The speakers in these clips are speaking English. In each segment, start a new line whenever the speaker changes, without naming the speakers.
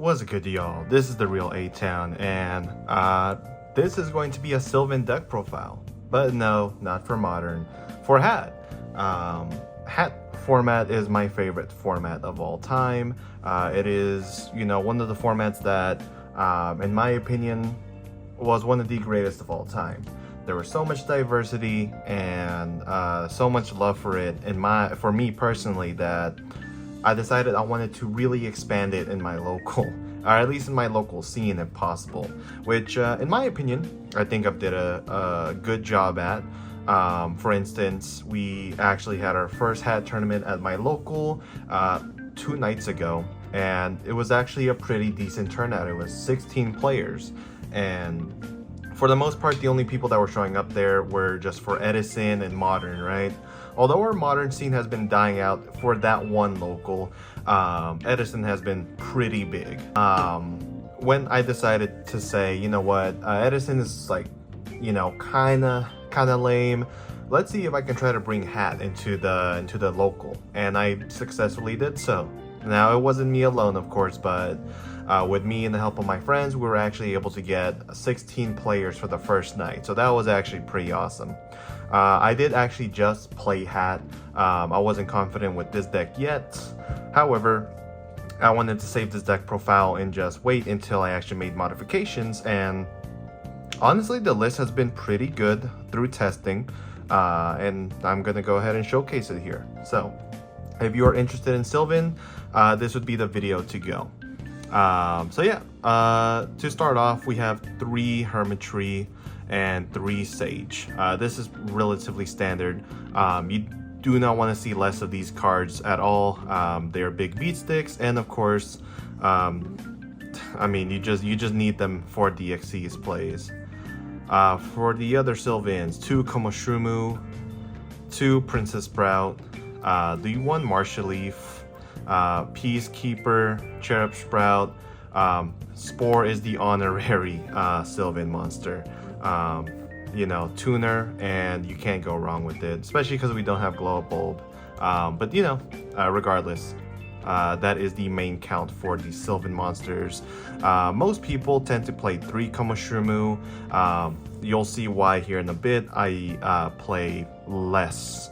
What's good, y'all? This is the real A-Town, and this is going to be a Sylvan Deck profile. But no, not for modern, for hat. Hat format is my favorite format of all time. It is, one of the formats that, in my opinion, was one of the greatest of all time. There was so much diversity and so much love for it for me personally that I decided I wanted to really expand it in my local, or at least in my local scene if possible, which in my opinion, I think I've did a good job at. For instance, we actually had our first hat tournament at my local 2 nights ago, and it was actually a pretty decent turnout. It was 16 players, and for the most part, the only people that were showing up there were just for Edison and Modern, right? Although our Modern scene has been dying out for that one local, Edison has been pretty big. When I decided to say, you know what, Edison is like, kinda lame. Let's see if I can try to bring hat into the local, and I successfully did so. Now, it wasn't me alone, of course, but with me and the help of my friends, we were actually able to get 16 players for the first night. So that was actually pretty awesome. I did actually just play hat. I wasn't confident with this deck yet. However, I wanted to save this deck profile and just wait until I actually made modifications. And honestly, the list has been pretty good through testing. And I'm going to go ahead and showcase it here. So if you are interested in Sylvan, this would be the video to go. To start off, we have 3 Hermitry and 3 Sage. This is relatively standard. You do not want to see less of these cards at all. They're big beat sticks, and of course, you just need them for DXC's plays. For the other Sylvans, 2 Komoshrumu, 2 Princess Sprout, the 1 Marshall Leaf, Peacekeeper, Cherub Sprout. Spore is the honorary Sylvan monster. Tuner, and you can't go wrong with it, especially because we don't have Glow Up Bulb. Regardless, that is the main count for the Sylvan monsters. Most people tend to play 3 Komoshrumu. You'll see why here in a bit. I play less.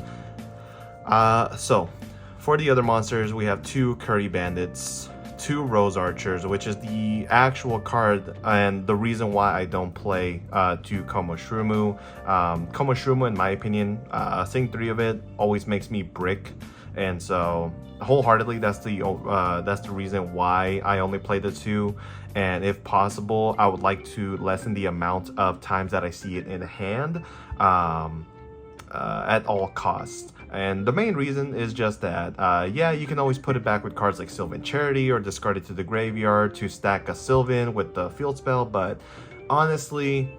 So for the other monsters, we have 2 Curry Bandits, 2 Rose Archers, which is the actual card and the reason why I don't play 2 Komoshrumu. Komoshrumu, in my opinion, seeing 3 of it always makes me brick, and so wholeheartedly that's the reason why I only play the 2. And if possible, I would like to lessen the amount of times that I see it in hand at all costs. And the main reason is just that, you can always put it back with cards like Sylvan Charity or discard it to the graveyard to stack a Sylvan with the field spell, but honestly,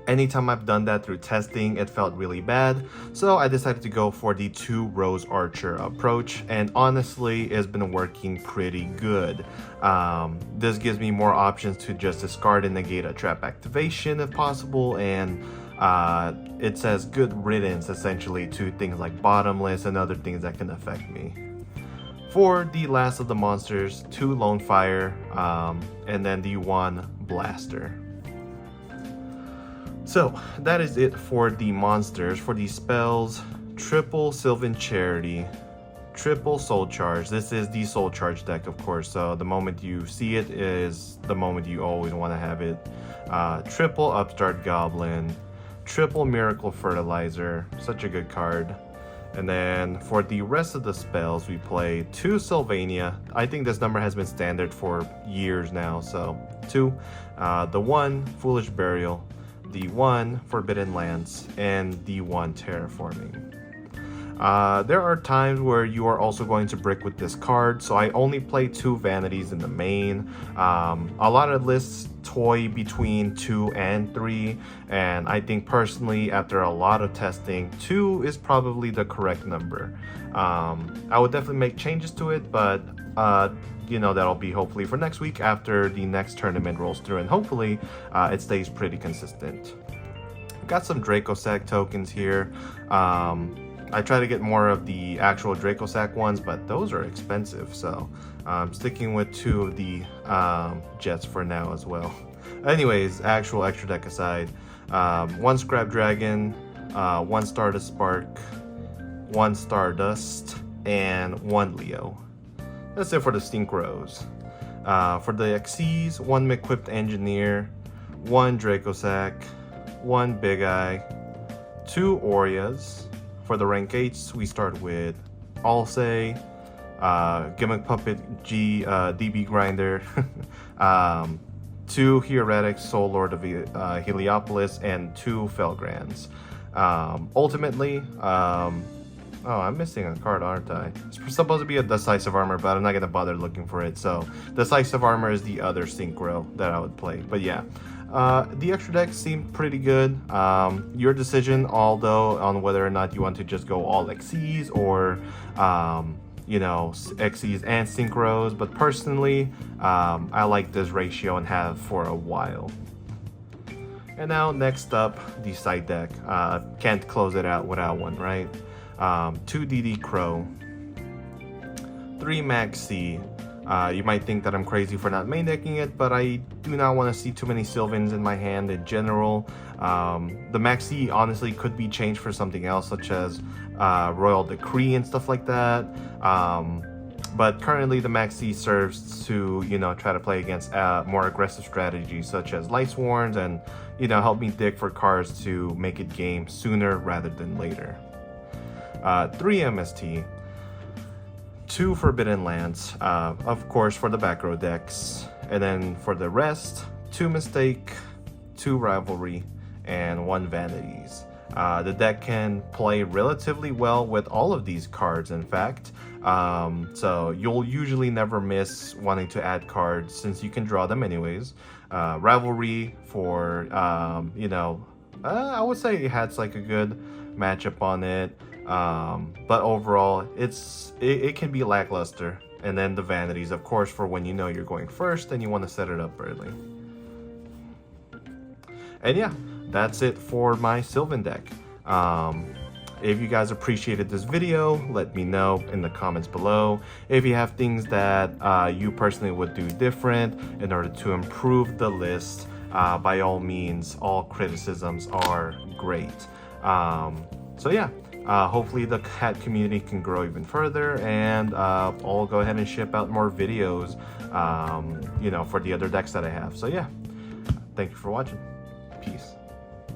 anytime I've done that through testing, it felt really bad. So I decided to go for the 2 Rose Archer approach, and honestly, it's been working pretty good. This gives me more options to just discard and negate a trap activation if possible, and it says good riddance essentially to things like bottomless and other things that can affect me. For the last of the monsters, 2 Lone Fire, and then the 1 Blaster. So that is it for the monsters. For the spells, triple Sylvan Charity, triple Soul Charge. This is the Soul Charge deck, of course, so the moment you see it is the moment you always want to have it. Triple Upstart Goblin, triple Miracle Fertilizer, such a good card. And then for the rest of the spells, we play 2 Sylvania. I think this number has been standard for years now, so 2. The 1 Foolish Burial, the 1 Forbidden Lance, and the 1 Terraforming. There are times where you are also going to brick with this card, so I only play 2 Vanities in the main. A lot of lists toy between 2 and 3, and I think personally, after a lot of testing, 2 is probably the correct number. I would definitely make changes to it, but that'll be hopefully for next week after the next tournament rolls through, and hopefully it stays pretty consistent. Got some Draco Sack tokens here. I try to get more of the actual Dracosac ones, but those are expensive, so I'm sticking with 2 of the jets for now as well. Anyways, actual extra deck aside, 1 Scrap Dragon, 1 Stardust Spark, 1 Stardust, and 1 Leo. That's it for the Synchros. For the XCs, 1 Equipped Engineer, 1 Dracosac, 1 Big Eye, 2 Orias. For the rank 8s, we start with Alsay, Gimmick Puppet DB Grinder, 2 Heretic Soul Lord of Heliopolis, and 2 Felgrands. Ultimately, oh, I'm missing a card, aren't I? It's supposed to be a Decisive Armor, but I'm not going to bother looking for it. So, Decisive Armor is the other Synchro that I would play. But yeah, the extra decks seem pretty good. Your decision, although, on whether or not you want to just go all XCs or, you know, XCs and Synchros. But personally, I like this ratio and have for a while. And now, next up, the side deck. Can't close it out without one, right? 2 DD Crow, 3 Max C. You might think that I'm crazy for not main decking it, but I do not want to see too many Sylvans in my hand in general. The Max C honestly could be changed for something else, such as Royal Decree and stuff like that. But currently the Max C serves to, you know, try to play against more aggressive strategies such as Light Sworns and, you know, help me dig for cards to make it game sooner rather than later. 3 MST, 2 Forbidden Lands, of course for the back row decks, and then for the rest, 2 Mistake, 2 Rivalry, and 1 Vanities. The deck can play relatively well with all of these cards, in fact, so you'll usually never miss wanting to add cards since you can draw them anyways. Rivalry for, you know, I would say it has like a good matchup on it. But overall, it can be lackluster. And then the Vanities, of course, for when you know you're going first and you want to set it up early. And yeah, that's it for my Sylvan deck. If you guys appreciated this video, let me know in the comments below. If you have things that you personally would do different in order to improve the list, by all means, all criticisms are great. So yeah. Hopefully the cat community can grow even further, and I'll go ahead and ship out more videos, you know, for the other decks that I have. So yeah, thank you for watching.